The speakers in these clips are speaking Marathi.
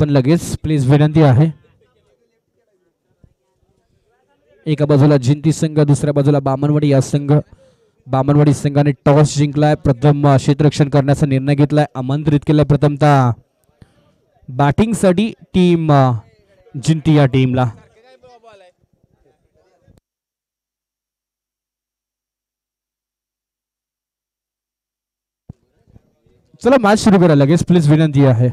आपण लगेच प्लीज विनंती आहे. एका बाजूला जिंती संघ, दुसऱ्या बाजूला बामणवाडी या संघ. बामणवाडी संघाने टॉस जिंकलाय, प्रथम क्षेत्ररक्षण करण्याचा निर्णय घेतलाय, आमंत्रित केलाय प्रथमतः बॅटिंग साठी टीम जिंती या टीमला. चला मॅच सुरू करा लगेच प्लीज विनंती आहे.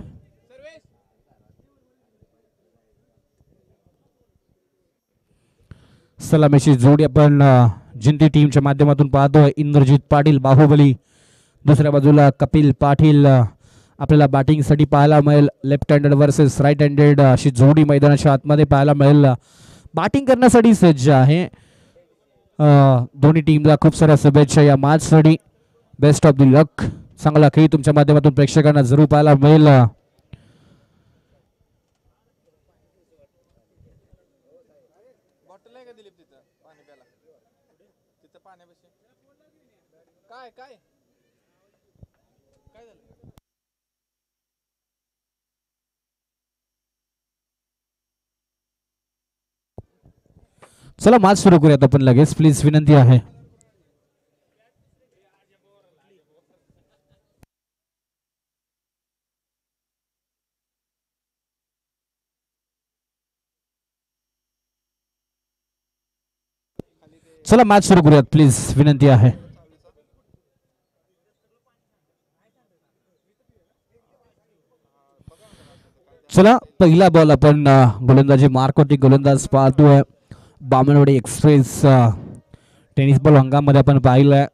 सलामीची जोडी आपण जिंती टीमच्या माध्यमातून पाहतोय. इंद्रजित पाटील बाहुबली, दुसऱ्या बाजूला कपिल पाटील आपल्याला बॅटिंग साठी पाहायला मिळेल. Left handed versus right handed अशी जोडी मैदानाच्या आतमध्ये पाहायला मिळेल. बॅटिंग करण्यासाठी सज्ज आहे. दोन्ही टीमला खूप साऱ्या शुभेच्छा या मॅच साठी. बेस्ट ऑफ द लक. चांगला खेळ तुमच्या माध्यमातून प्रेक्षकांना जरूर पाहायला मिळेल. चला मॅच सुरू करूयात आपण लगेच प्लीज विनंती आहे. चला मॅच सुरू करूयात प्लीज विनंती आहे. चला पहिला बॉल आपण गोलंदाजी मार्कवरती गोलंदाज पाहतोय. बामणवाडी एक्सप्रेस टेनिस बॉल अंगामध्ये आपण पाहिलंय.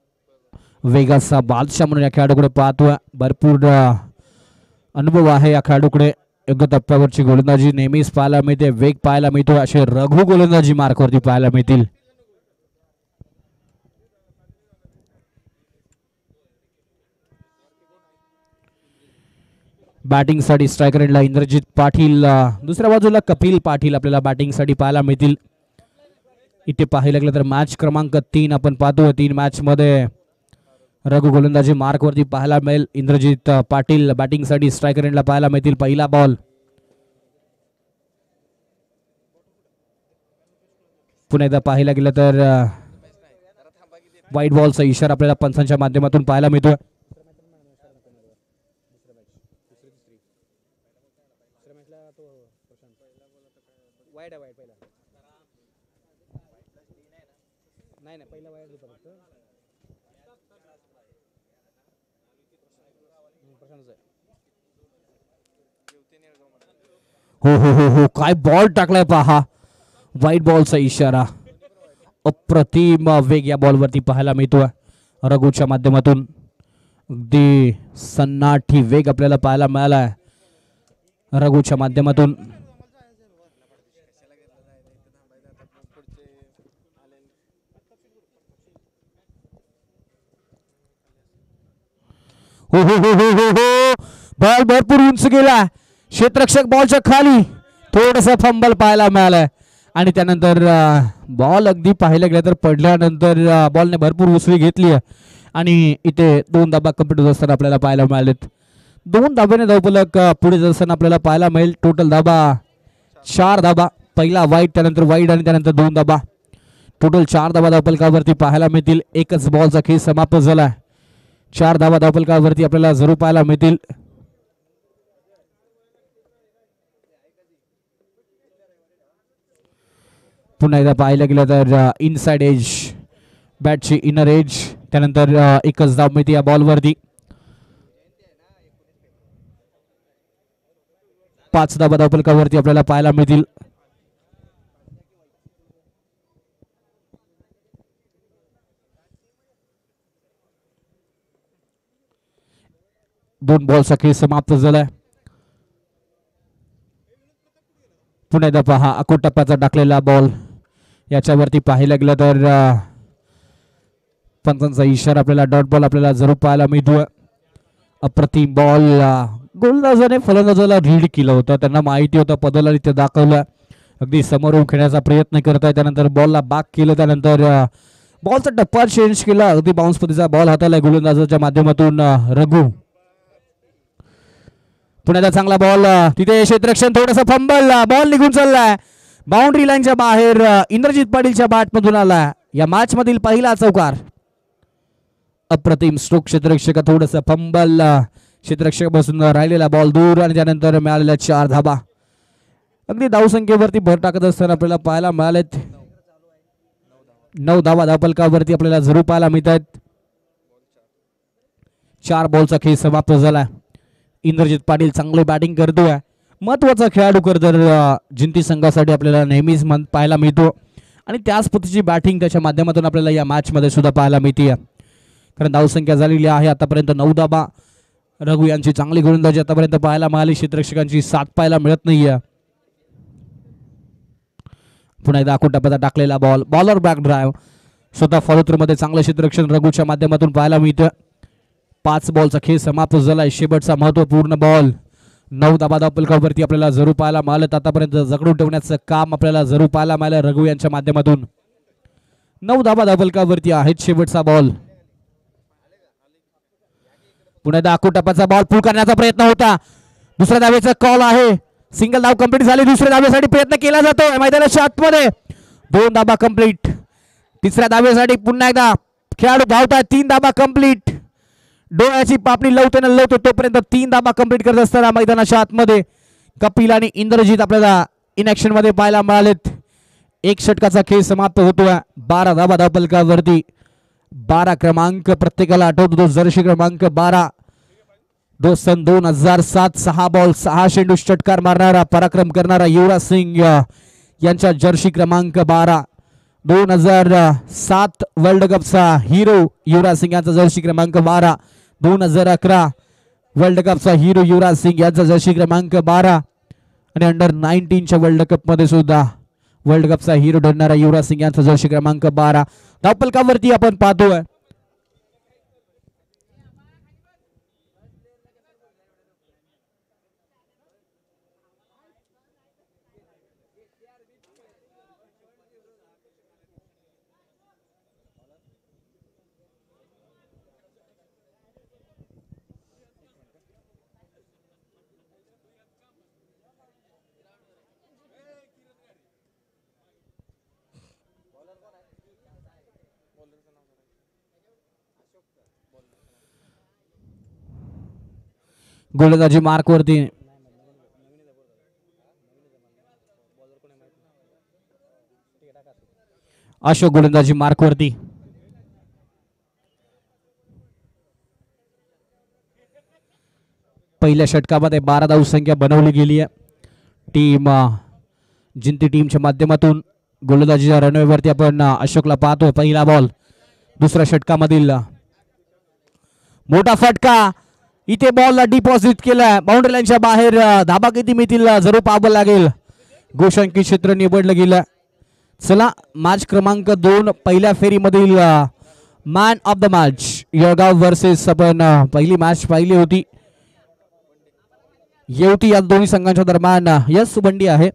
वेगाचा बादशाह म्हणून या खेळाडूकडे पाहतोय. भरपूर अनुभव आहे या खेळाडूकडे. योग्य टप्प्यावरची गोलंदाजी नेहमीच पाहायला मिळते, वेग पाहायला मिळतो. असे रघु गोलंदाजी मार्कवरती पाहायला मिळतील. बॅटिंग साठी स्ट्रायकर एंडला इंद्रजित पाटील, दुसऱ्या बाजूला कपिल पाटील आपल्याला बॅटिंग साठी पाहायला मिळतील. इथे पाहायला गेलं तर मॅच क्रमांक 3 आपण पाहतो. 3 मॅच मध्ये रघु गोलंदाजी मार्कवरती पाहायला मिळेल. इंद्रजित पाटील बॅटिंग साठी स्ट्रायकर एंडला पाहायला मिळतील. पहिला बॉल पुन्हा एकदा पाहायला गेलं तर व्हाईट बॉलचा इशारा आपल्याला पंचांच्या माध्यमातून पाहायला मिळतोय. हो हो हो हो काय बॉल टाकलाय पहा. व्हाईट बॉलचा इशारा. अप्रतिम वेग या बॉलवरती पाहायला मिळतोय रघुच्या माध्यमातून. अगदी सन्नाटी वेग आपल्याला पाहायला मिळालाय रघुच्या माध्यमातून. हो हो हो हो हो हो बॉल भरपूर उंच गेला. क्षेत्ररक्षक बॉलच्या खाली थोडस फंबल पाहायला मिळालंय आणि त्यानंतर बॉल अगदी पाहायला गेलं तर पडल्यानंतर बॉलने भरपूर उसळी घेतली आणि इथे 2 धाबा कंप्लीट होत असताना आपल्याला पाहायला मिळालेत. 2 धाब्याने धावफलक पुढे जात असताना आपल्याला पाहायला मिळेल. टोटल धाबा 4 धाबा. पहिला वाईट, त्यानंतर वाईट आणि त्यानंतर 2 धाबा. टोटल 4 धाबा धावफलकावरती पाहायला मिळतील. एकच बॉलचा खेळ समाप्त झाला. 4 धाबा धावफलकावरती आपल्याला जरूर पाहायला मिळतील. पुन्हा एकदा पाहायला गेलं तर इनसाइड एज, बॅटची इनर एज, त्यानंतर एकच धाव मिळते या बॉलवरती. 5 धाबा धावफलकावरती आपल्याला पाहायला मिळतील. दोन बॉलचा खेळ समाप्त झालाय. पुन्हा एकदा पहा अकोट टप्प्याचा टाकलेला बॉल. याच्यावरती पाहायला गेलं तर पंचांचा इशारा आपल्याला डॉट बॉल आपल्याला जरूर पाहायला मिळतोय. अप्रतिम बॉल. गोलंदाजाने फलंदाजाला रीड केलं होतं. त्यांना माहिती होतं, पदाला इथे दाखवलं. अगदी समोरून खेळण्याचा प्रयत्न करताय. त्यानंतर बॉलला बाक केलं. त्यानंतर बॉलचा टप्पा चेंज केला. अगदी बाउन्स पद्धतीचा बॉल हाताला गोलंदाजाच्या माध्यमातून रघु. पुण्याचा चांगला बॉल तिथे क्षेत्ररक्षण थोडंसं फंबल बॉल निघून चाललाय बाउंड्री लाईनच्या बाहेर इंद्रजित पाटीलच्या बॅट मधून आला या मॅच मधील पहिला चौकार अप्रतिम स्ट्रोक क्षेत्ररक्षक थोडंसं फंबल क्षेत्ररक्षक बसून राहिलेला बॉल दूर आणि त्यानंतर मिळालेल्या 4 धाबा अगदी धावसंख्येवरती भर टाकत असताना आपल्याला पाहायला मिळालेत 9 धावा धावफलकावरती आपल्याला जरूर पाहायला मिळत आहेत 4 बॉलचा खेळ समाप्त झाला इंद्रजित पाटील चांगली बॅटिंग करतोय महत्वाचा खेळाडू तर जिंती संघासाठी आपल्याला नेहमीच पाहायला मिळतो आणि त्याच पद्धतीची बॅटिंग त्याच्या माध्यमातून आपल्याला या मॅच मध्ये सुद्धा पाहायला मिळते कारण धावसंख्या झालेली आहे आतापर्यंत 9 धाबा रघु यांची चांगली गोलंदाजी आतापर्यंत पाहायला मिळाली क्षेत्ररक्षकांची साथ पाहायला मिळत नाहीये पुन्हा एकदा आखून टप्प्यात टाकलेला बॉल बॉलर बॅक ड्राईव्ह स्वतः फॉलो थ्रू मध्ये चांगलं क्षेत्ररक्षण रघुच्या माध्यमातून पाहायला मिळतं 5 बॉलचा खेळ समाप्त झालाय शेवटचा महत्वपूर्ण बॉल 9 धाबा धावफलकावरती आपल्याला जरूर पाहायला मिळालं आतापर्यंत जगडून ठेवण्याचं काम आपल्याला जरूर पाहायला मिळालं रघु यांच्या माध्यमातून 9 धाबा धावफलकावरती आहेत शेवटचा बॉल पुन्हा एकदा आखून टप्प्याचा बॉल पुल करण्याचा प्रयत्न होता दुसऱ्या धावेचा कॉल आहे सिंगल धाव कंप्लीट झाली दुसऱ्या धावेसाठी प्रयत्न केला जातो मैदानाच्या आतमध्ये 2 धाबा कंप्लीट तिसऱ्या धावेसाठी पुन्हा एकदा खेळाडू धावतात 3 धाबा कंप्लीट डोळ्याची पापणी लवतो तोपर्यंत 3 धाबा कंप्लीट करत असताना मैदानाच्या आतमध्ये कपिल आणि इंद्रजित आपल्याला इन ऍक्शन मध्ये पाहायला मिळालेत 1 षटकाचा खेळ समाप्त होतोय 12 धाबा धावफलकावरती 12 क्रमांक प्रत्येकाला आठवतो तो जर्सी क्रमांक 12 सन 2007 6 बॉल 6 चेंडू षटकार मारणारा पराक्रम करणारा युवराज सिंग यांच्या जर्सी क्रमांक 12 2007 वर्ल्ड कपचा हिरो युवराज सिंग यांचा जर्सी क्रमांक 12 2011 वर्ल्ड कपचा हिरो युवराज सिंग यांचा जर्सी क्रमांक 12 आणि अंडर 19च्या वर्ल्ड कप मध्ये सुद्धा वर्ल्ड कपचा हिरो ठरणारा युवराज सिंग यांचा जर्सी क्रमांक 12 धावफलकावरती आपण पाहतोय गोलंदाजी मार्क वरती अशोक गोलंदाजी मार्क वरती पहिल्या षटकामध्ये 12 धावसंख्या बनवली गेली आहे टीम जिंती टीमच्या माध्यमातून गोलंदाजीच्या रनवेवरती आपण अशोकला पाहतोय पहिला बॉल दुसऱ्या षटकामधील मोठा फटका इथे बॉलला डिपॉझिट केलाय बाउंड्री लाईनच्या बाहेर धाबा किती मिळतील जरूर पाहावं लागेल गोशांकित क्षेत्र निवडलं गेलं चला मॅच क्रमांक 2 पहिल्या फेरीमधील man of the match Yelgaon versus आपण पहिली मॅच पाहिली होती येवती या दोन्ही संघांच्या दरम्यान यस सुबंडी आहे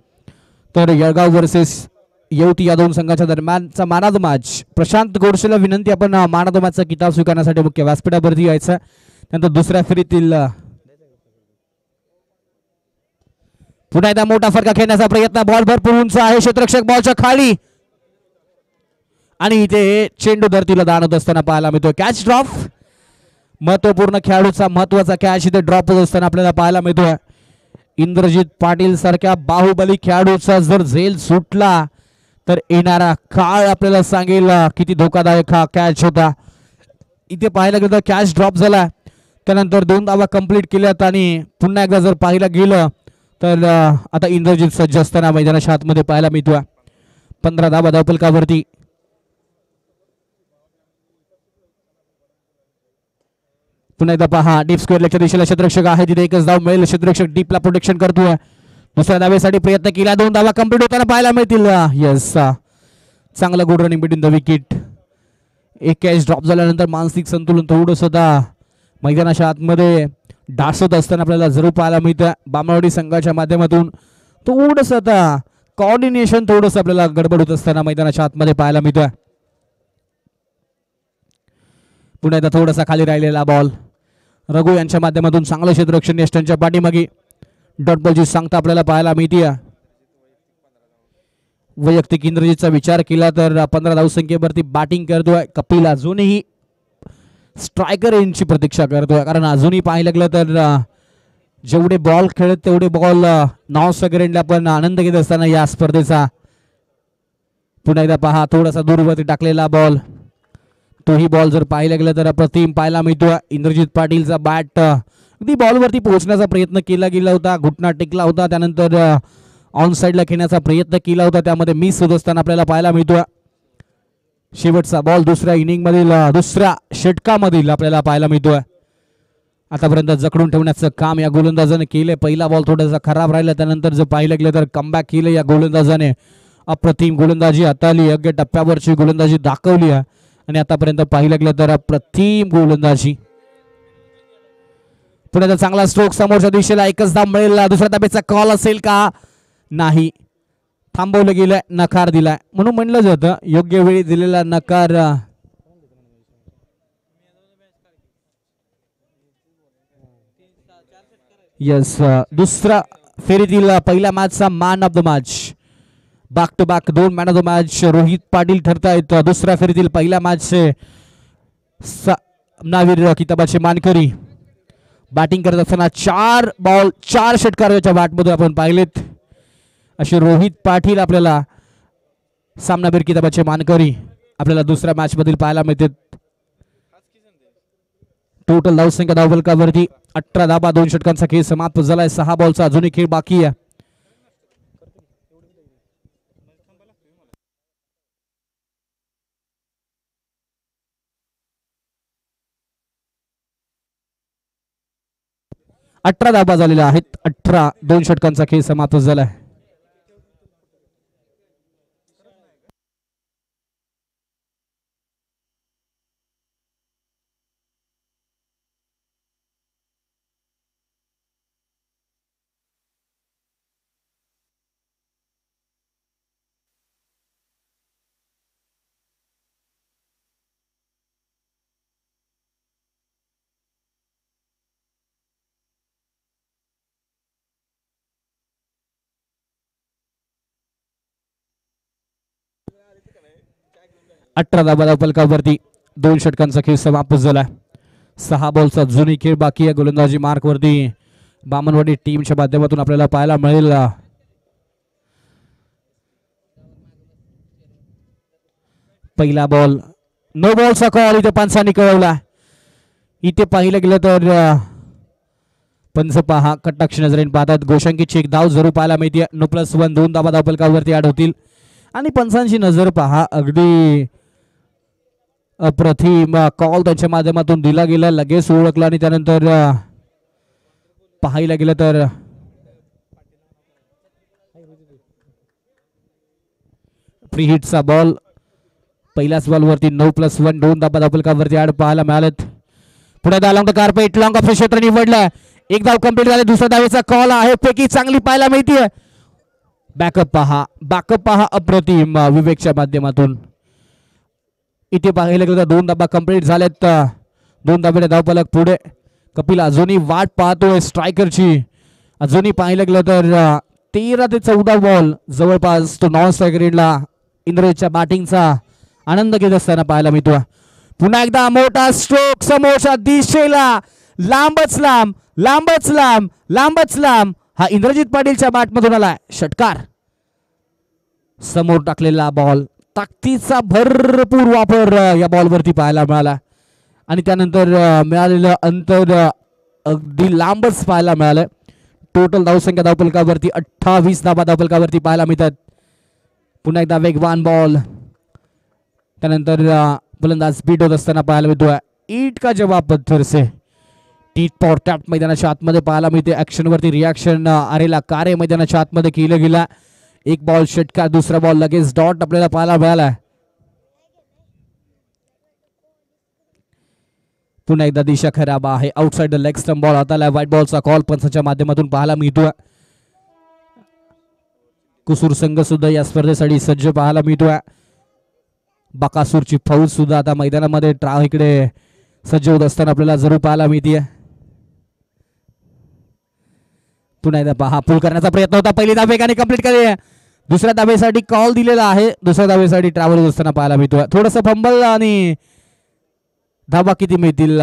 तर येळगाव वर्सेस येवती या दोन संघांच्या दरम्यानचा man of the match Prashant गोडसेला विनंती आपण मॅन ऑफ द मॅचचा किताब स्वीकारण्यासाठी मुख्य व्यासपीठावरती यायचं नंतर दुसऱ्या फेरीतील पुन्हा एकदा मोठा फटका खेळण्याचा प्रयत्न बॉल भरपूर उंच आहे क्षेत्ररक्षक बॉलच्या खाली आणि इथे चेंडू धरतीला दान होत असताना पाहायला मिळतो कॅच ड्रॉप महत्वपूर्ण खेळाडूचा महत्वाचा कॅच इथे ड्रॉप होत असताना आपल्याला पाहायला मिळतोय इंद्रजित पाटील सारख्या बाहुबली खेळाडूचा जर झेल सुटला तर येणारा काळ आपल्याला सांगेल किती धोकादायक हा कॅच होता इथे पाहायला गेलं कॅच ड्रॉप झाला त्यानंतर 2 धावा कंप्लीट केल्यात आणि पुन्हा एकदा जर पाहायला गेलं तर आता इंद्रजित सज्ज असताना मैदानाच्या आतमध्ये पाहायला मिळतोय 15 धावा धावफलकावरती पुन्हा एकदा पहा डीप स्क्वेअर लेगच्या दिशेला क्षेत्ररक्षक आहे तिथे एकच धाव मिळेल क्षेत्ररक्षक डीपला प्रोटेक्शन करतोय दुसऱ्या धावेसाठी प्रयत्न केला 2 धावा कंप्लीट होताना पाहायला मिळतील यस चांगला good running between the wicket एक कॅच ड्रॉप झाल्यानंतर मानसिक संतुलन थोडंसं मैदानाच्या आतमध्ये डासत असताना आपल्याला जरूर पाहायला मिळतं बामणवाडी संघाच्या माध्यमातून थोडंसं आता कोऑर्डिनेशन थोडंसं आपल्याला गडबड होत असताना मैदानाच्या आतमध्ये पाहायला मिळतं पुन्हा एकदा थोडासा खाली राहिलेला बॉल रघु यांच्या माध्यमातून चांगलं क्षेत्ररक्षण यष्टांच्या पाठीमागे डॉट बॉलची सांगता आपल्याला पाहायला मिळते. वैयक्तिक इंद्रजीतचा विचार केला तर 15 धावसंख्येवरती बॅटिंग करतोय कपिल. अजूनही स्ट्रायकर एंडची प्रतीक्षा करतोय, कारण अजूनही पाहिलं गेलं तर जेवढे बॉल खेळत तेवढे बॉल नॉन स्ट्रायकर एंडला पण आनंद घेत असताना या स्पर्धेचा. पुन्हा एकदा पहा, थोडासा दूरवरती टाकलेला बॉल, तोही बॉल जर पाहिलं गेलं तर अप्रतिम पाहायला मिळतोय. इंद्रजित पाटीलचा बॅट अगदी बॉलवरती पोहोचण्याचा प्रयत्न केला गेला होता, घुटना टेकला होता, त्यानंतर ऑन साईडला खेळण्याचा प्रयत्न केला होता, त्यामध्ये मिस होत असताना आपल्याला पाहायला मिळतोय. शेवटचा बॉल दुसऱ्या इनिंग मधील दुसऱ्या षटकामधील आपल्याला पाहायला मिळतोय. आतापर्यंत जखडून ठेवण्याचं काम या गोलंदाजाने केले. पहिला बॉल थोडासा खराब राहिला, त्यानंतर जर पाहिलं गेलं तर कमबॅक केलं या गोलंदाजाने. अप्रतिम गोलंदाजी हाताळली, योग्य टप्प्यावरची गोलंदाजी दाखवली आहे आणि आतापर्यंत पाहिलं गेलं तर अप्रतिम गोलंदाजी. पुण्याचा चांगला स्ट्रोक समोरच्या दिशेला, एकच धाव मिळेल. दुसऱ्या धाब्याचा कॉल असेल का? नाही, थांबवलं गेलंय, नकार दिलाय. म्हणून म्हणलं जातं योग्य वेळी दिलेला नकार यस. दुसरा फेरीतील पहिल्या मॅचचा man of the match, back to back 2 man of the match Rohit Patil ठरतायत. दुसऱ्या फेरीतील पहिल्या मॅचचे नावीर किताबाचे मानकरी. बॅटिंग करत असताना 4 बॉल 4 षटकार याच्या बॅटमध्ये आपण पाहिलेत. असे रोहित पाटील आपल्याला सामनावीर किताबाचे मानकरी आपल्याला दुसऱ्या मॅच मधील पाहायला मिळतात. टोटल धावसंख्या धावफलकावरती 18 धाबा, 2 षटकांचा खेळ समाप्त झालाय. 6 बॉलचा अजूनही खेळ बाकी आहे. अठरा धाबा झालेल्या आहेत. 18 2 षटकांचा खेळ समाप्त झालाय. अठरा धाबा धावफलकावरती 2 षटकांचा खेळ समाप्त झाला. 6 बॉलचा जुनी खेळ बाकी आहे. गोलंदाजी मार्क वरती बामणवाडी टीमच्या माध्यमातून आपल्याला पाहायला मिळेल. पहिला बॉल नो बॉलचा कॉल इथे पंचांनी कळवला. इथे पाहिलं गेलं तर पंच पहा कटाक्ष नजरेने पाहतात. गोशांकीची एक धाव जरूर पाहायला मिळते. +1 2 धाबा धावफलकावरती ऍड होतील आणि पंचांची नजर पहा, अगदी अप्रतिम कॉल त्यांच्या माध्यमातून दिला गेला, लगेच ओळखला आणि त्यानंतर पाहायला गेलं तर फ्री हिटचा बॉल पहिल्याच बॉलवरती 9+1 2 धाबा धावफलकावरती ऍड पाहायला मिळालेत. पुढे लॉंग कार्पेट लॉंग ऑफ क्षेत्र निवडलं. एक धाव कंप्लीट झाली. दुसऱ्या धावेचा कॉल आहे, पैकी चांगली पाहायला मिळते. बॅकअप पहा अप्रतिम विवेकच्या माध्यमातून. इथे पाहायला गेलं तर 2 धाबा कंप्लीट झालेत. 2 धाब्याने धावफलक पुढे. कपिल अजूनही वाट पाहतोय स्ट्रायकरची. अजूनही पाहिलं गेलं तर 13 ते 14 बॉल जवळपास तो नॉन स्ट्रायकरला इंद्रजीतच्या बॅटिंगचा आनंद घेत असताना पाहायला मिळतो. पुन्हा एकदा मोठा स्ट्रोक समोरच्या दिशेला, लांबच लांब. हा इंद्रजीत पाटीलच्या बॅटमधून आलाय. षटकार. समोर टाकलेला बॉल, ताकदीचा भरपूर वापर या बॉलवरती पाहायला मिळाला आणि त्यानंतर मिळालेलं अंतर अगदी लांबच पाहायला मिळालं. टोटल धावसंख्या धावफलकावरती 28 धाबा धावफलकावरती पाहायला मिळतात. पुन्हा एकदा वेगवान बॉल, त्यानंतर फलंदाज स्पीड होत असताना पाहायला मिळतोय. ईट का जवाब पत्थर से. टीट पॉट टॅप मैदानाच्या आतमध्ये पाहायला मिळते. ऍक्शन वरती रिॲक्शन आरेला कार्य मैदानाच्या आतमध्ये केलं गेला. एक बॉल षटकार, दुसरा बॉल लगेच डॉट आपल्याला पाहायला मिळाला. पुन्हा एकदा दिशा खराब आहे. Outside the leg stump ball हाताला. व्हाईट बॉलचा कॉल पंचाच्या माध्यमातून पाहायला मिळतोय. कुसूर संघ सुद्धा या स्पर्धेसाठी सज्ज पाहायला मिळतोय. बकासूरची फौज सुद्धा आता मैदानामध्ये इकडे सज्ज होत असताना आपल्याला जरूर पाहायला मिळते. पुन्हा एकदा पहा पूल करण्याचा प्रयत्न होता. पहिली धाव वेगाने कंप्लीट केली. दुसऱ्या धावेसाठी कॉल दिलेला आहे. दुसऱ्या धावेसाठी ट्रॅव्हल असताना पाहायला मिळतोय. थोडंसं फंबल आणि धाबा किती मिळतील?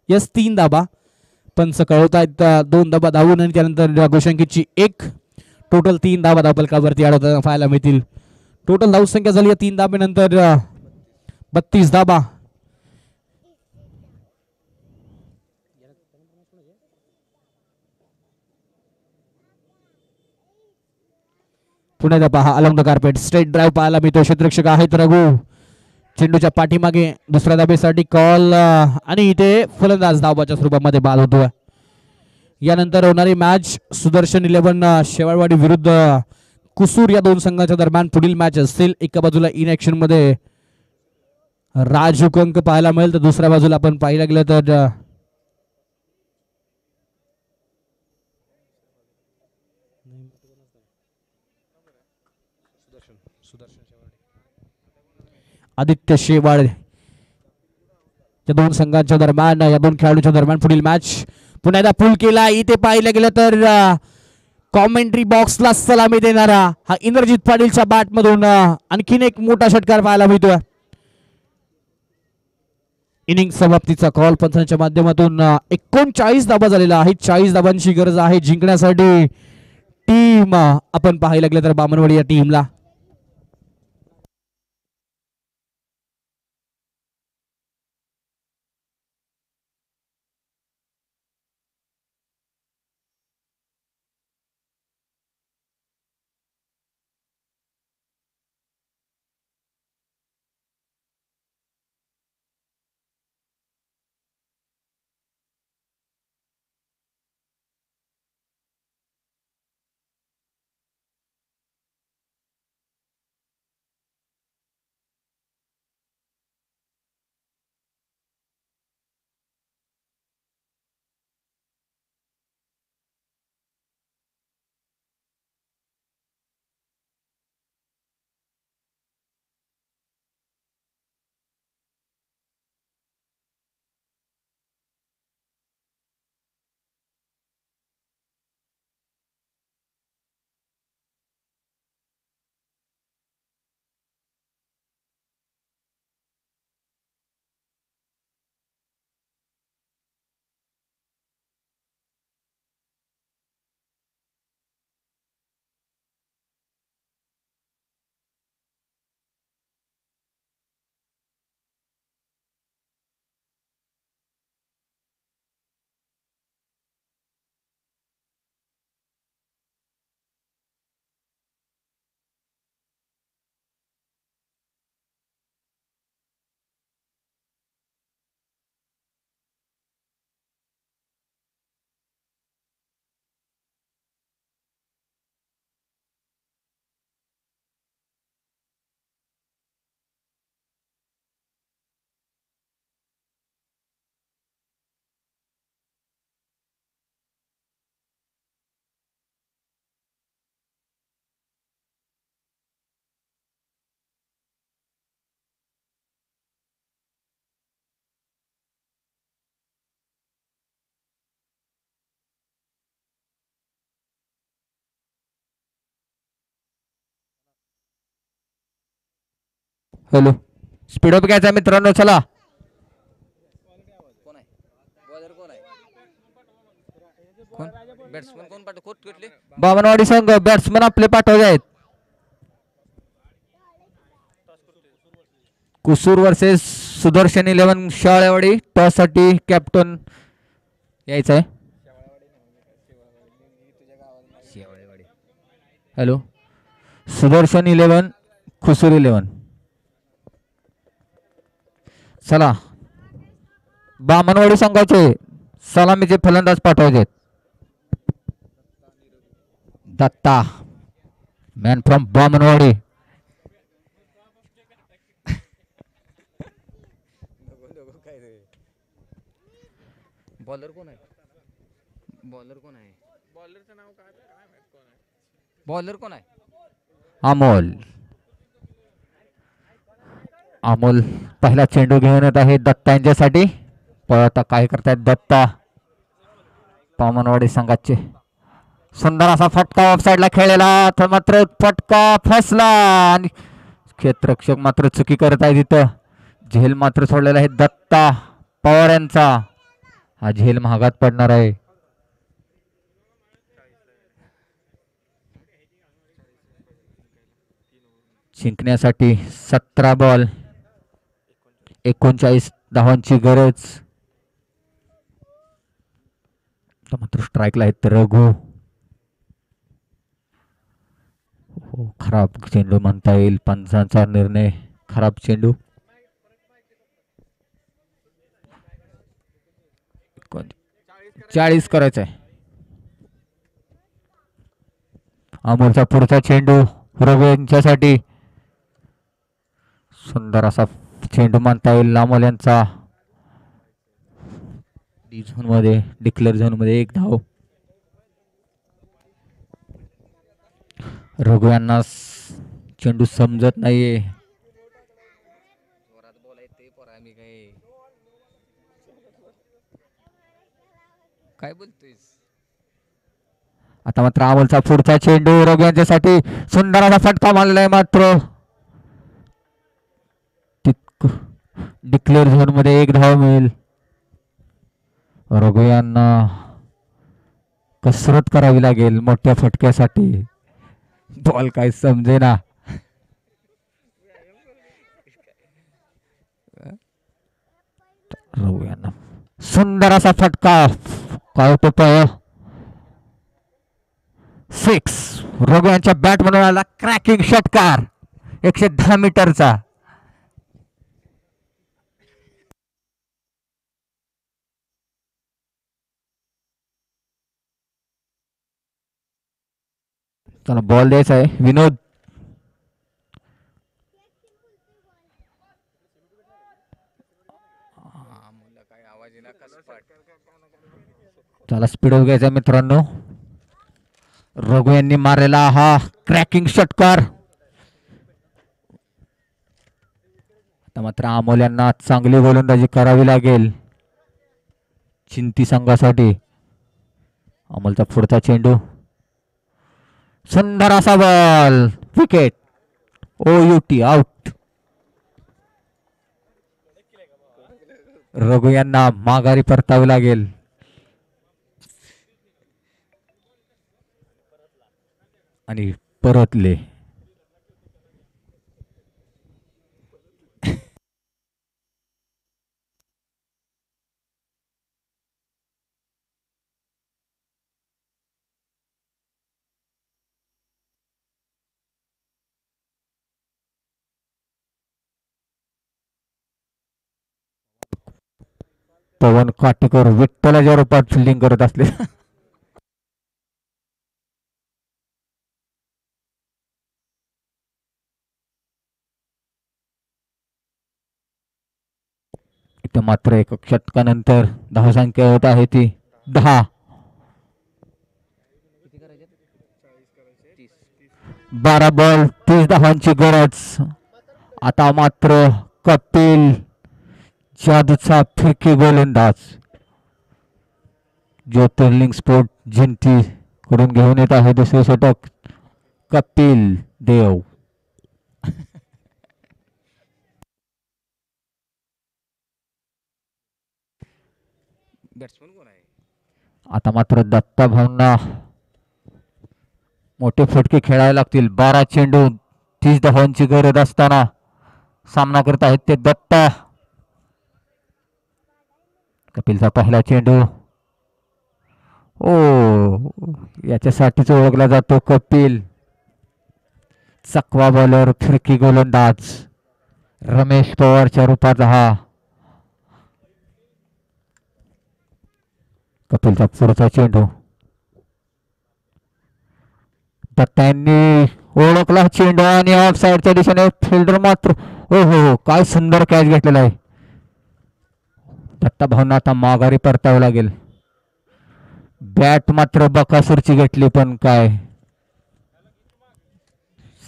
यस 3 धाबा. पंच कळवतायत 2 धाबा धावून आणि त्यानंतर गोशंकीची 1. टोटल 3 धाबा धावपलकावरती आढळताना पाहायला मिळतील. टोटल धावसंख्या झाली 3 धाब्यानंतर 32 धाबा. पुन्हा एकदा पहा along the carpet straight drive पाहायला मिळतो. क्षेत्ररक्षक आहेत रघु. चेंडूच्या पाठीमागे दुसऱ्या धाबेसाठी कॉल आणि इथे फलंदाज धावाच्या स्वरूपामध्ये बाद होतोय. यानंतर होणारी मॅच सुदर्शन 11 शेवाळवाडी विरुद्ध कुसूर या 2 संघांच्या दरम्यान पुढील मॅच असतील. एका बाजूला इन ऍक्शन मध्ये राज हुकंक पाहायला मिळेल तर दुसऱ्या बाजूला आपण पाहायला गेलं तर आदित्य शेवाळ या 2 संघांच्या दरम्यान या 2 खेळाडूंच्या दरम्यान पुढील मॅच. पुन्हा एकदा पूल केला. इथे पाहिलं गेलं तर कॉमेंट्री बॉक्सला सलामी देणारा हा इंद्रजित पाटीलच्या बॅट मधून आणखीन एक मोठा षटकार पाहायला मिळतोय. इनिंग समाप्तीचा कॉल पंचांच्या माध्यमातून 39 धाबा झालेला आहे. 40 धाबांची गरज आहे जिंकण्यासाठी टीम आपण पाहायला गेलं तर बामणवाडी या टीमला. हॅलो स्पीडअप घ्यायचा मित्रांनो. चला बामणवाडी संघ बॅट्समन आपले पाठवले आहेत. कुसूर वर्सेस सुदर्शन 11 शेवाळवाडी. टॉस साठी कॅप्टन यायचं आहे. हॅलो सुदर्शन 11 कुसूर 11. चला बामणवाडी संघाचे सलामीचे फलंदाज पाठवायचे. Datta man from Bamanwadi. Bowler कोण आहे? बॉलर कोण आहे? बॉलरचं नाव काय कोण आहे? बॉलर कोण आहे? अमोल. अमोल पहिला चेंडू घेऊन येत आहे दत्ता यांच्यासाठी. पळता काय करतायत दत्ता बामणवाडी संघाचे. सुंदर असा फटका ऑफ साईडला खेळलेला, तर मात्र फटका फसला आणि क्षेत्ररक्षक मात्र चुकी करत आहे तिथं. झेल मात्र सोडलेला आहे दत्ता पवार यांचा. हा झेल महागात पडणार आहे. जिंकण्यासाठी 17 बॉल 39 धावांची गरज. मात्र स्ट्राईकला आहेत रघु. हो, खराब चेंडू म्हणता येईल. पंचांचा निर्णय खराब चेंडू. 40 करायचा आहे. अमोलचा पुढचा चेंडू रघु यांच्यासाठी. सुंदर असा चेंडू म्हणता येईल अमोल यांचा. डी झोन मध्ये डिक्लेअर झोन मध्ये एक धाव. रघु यांना चेंडू समजत नाहीये. काय बोलतोय आता. मात्र अमोलचा पुढचा चेंडू रघु यांच्यासाठी. सुंदर असा फटका मारलेला आहे. मात्र डिक्लेअर झोन मध्ये एक धाव मिळेल. रघु यांना कसरत करावी लागेल मोठ्या फटक्यासाठी. बॉल काय समजेना. रघु यांना सुंदर असा फटका. काय होतं 6. रघु यांच्या बॅट म्हणून आला क्रॅकिंग षटकार 110 मीटरचा. चला बॉल द्यायचा आहे विनोद. चला स्पीड घ्यायचा मित्रांनो. रघु यांनी मारलेला हा क्रॅकिंग षटकार. आता मात्र अमोल यांना चांगली गोलंदाजी करावी लागेल चिंती संघासाठी. अमोलचा पुढचा चेंडू. सुंदर असा ball. Wicket. OUT out. Raghu यांना माघारी परतावे लागेल. आणि परतले. पवन काटेकर विठ्ठलाच्या रूपात फिल्डिंग करत असले. इथे मात्र एक षटकानंतर धावसंख्या होत आहे ती 10. 12 बॉल 30 धावांची गरज. आता मात्र कपिल जादूचा फिरकी गोलंदाज ज्योतिर्लिंग स्पोर्ट जिंती कडून घेऊन येत आहे दुसरे षटक कपिल देव. आता मात्र दत्ता भाऊंना मोठे फटके खेळायला लागतील. 12 चेंडू 30 धावांची गरज असताना सामना करत आहेत ते दत्ता. कपिलचा पहिला चेंडू. याच्यासाठीच ओळखला जातो कपिल. चकवा बॉलर फिरकी गोलंदाज रमेश पवारच्या रूपाचा हा. कपिलचा पुढचा चेंडू. दत्तांनी ओळखला चेंडू आणि ऑफ साइडच्या दिशेने फिल्डर मात्र हो काय सुंदर कॅच घेतलेला आहे. दत्ता भाऊंना आता माघारी परतावं लागेल. बॅट मात्र बकासूरची घेतली पण काय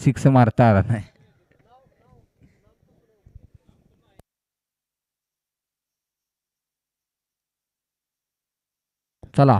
6 मारता आला नाही. चला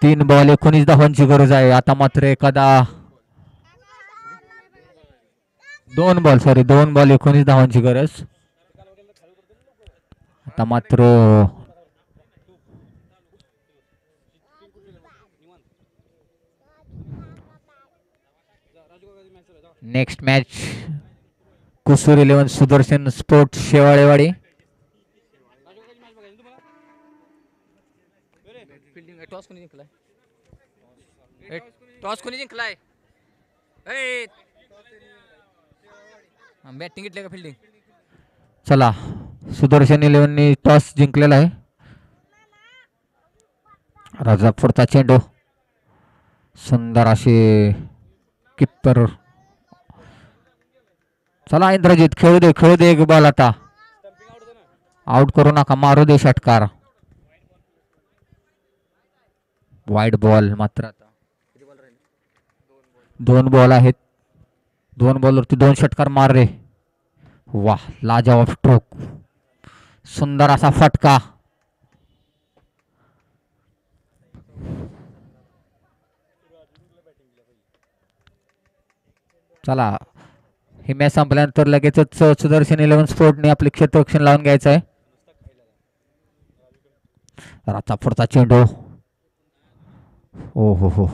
3 बॉल 19 धावांची गरज आहे. आता मात्र एखादा दोन बॉल 19 धावांची गरज. आता मात्र नेक्स्ट मॅच कुसूर 11 Sudarshan sports Shewalewadi. Fielding toss कोणी जिंकलाय? टॉस कोणी जिंकलाय? बॅटिंग घेतली का फिल्डिंग? चला सुदर्शन 11 टॉस जिंकलेला आहे. राजापूरचा चेंडू सुंदर असे किप्पर. चला इंद्रजित खेळू दे एक बॉल. आता आउट करू नका, मारू दे षटकार. Wide ball. मात्र आता 2 बॉल आहेत. 2 बॉलवरती 2 षटकार मार रे. वाह लाजवाब स्ट्रोक. सुंदर असा फटका. चला ही मॅच संपल्यानंतर लगेचच सुदर्शन 11 स्पोर्टने आपले क्षेत्ररक्षण लावून घ्यायचं आहे. राजापूरचा चेंडू. ओ हो हो